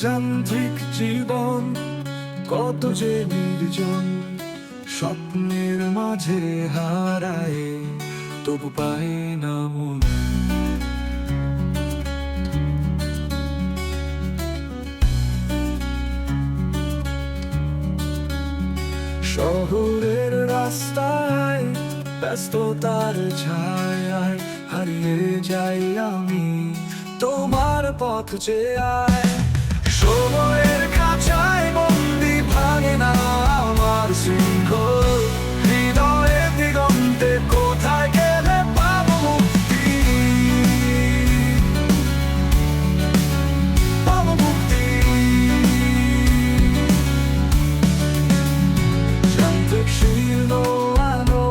যান্ত্রিক জীবন কত যে নির্জন, স্বপ্নের মাঝে হারায় তবু পায় না মন। শহরের রাস্তায় ব্যস্ততার ছায়ায় হারিয়ে যাই আমি, তোমার পথ চেয়ে সময়ের খাঁচায় বন্দি ভাঙে না আমার শৃঙ্খল। হৃদয়ের দিগন্তে কোথায় গেলে পাবো মুক্তি, পাবো মুক্তি। যান্ত্রিক শীর্ণ আলো,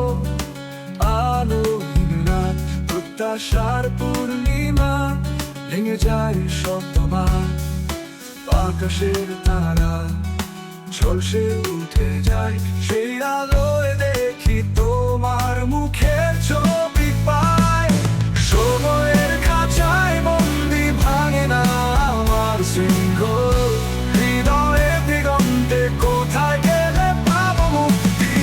আলোহীন রাত, প্রত্যাশার পূর্ণিমা ভেঙে যায় শব্দমান। আকাশের তারা ঝলসে উঠে যায়, সেই আলোয় দেখি তোমার মুখের ছবি পাই। সময়ের খাঁচায় বন্দি ভাঙে না আমার শৃঙ্খল। হৃদয়ের দিগন্তে কোথায় গেলে পাবো মুক্তি,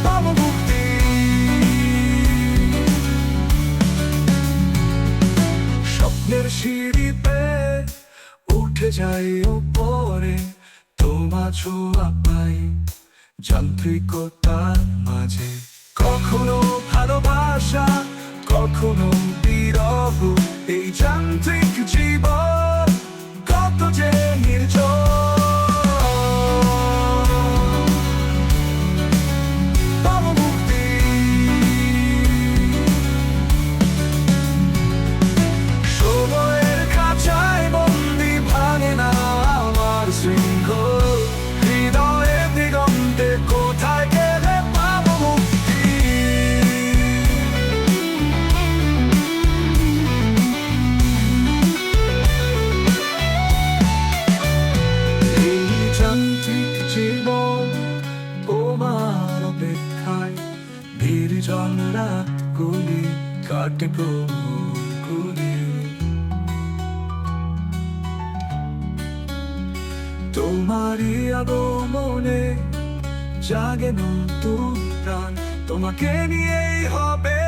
পাবো মুক্তি। স্বপ্নের সিঁড়ি পেয়ে উঠে যাই ওপরে, তোমার ছোঁয়া পাই যান্ত্রিকতার মাঝে। কখনো ভালোবাসা, কখনো বিরহ, এই যান্ত্রিক জীবন কত যে নির্জন। পাবো মুক্তি, সময়ের খাঁচায় বন্দি ভাঙে না আমার শৃঙ্খল। হৃদয়ের দিগন্তে কোথায় গেলে পাবো মুক্তি। এই যান্ত্রিক জীবন তোমার অপেক্ষায় নির্জন রাতগুলি কাটে প্রভুগুলি। তোমারই আগমনে জাগে নতুন প্রাণ, তোমাকে নিয়েই হবে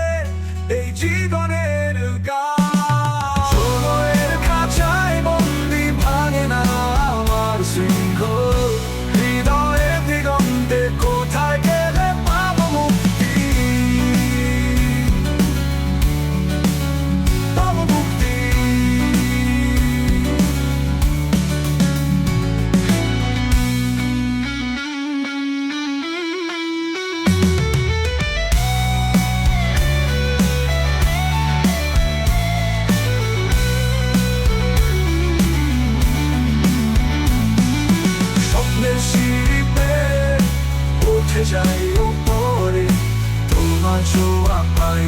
এই জীবনের গান। সময়ের খাঁচায় বন্দি ভাঙে না আমার শৃঙ্খল। হৃদয়ের দিগন্তে কোথায় গেলে পাবো মুক্তি, পাবো মুক্তি। স্বপ্নের সিঁড়ি পেয়ে উঠে যাই ওপরে, তোমার ছোঁয়া পাই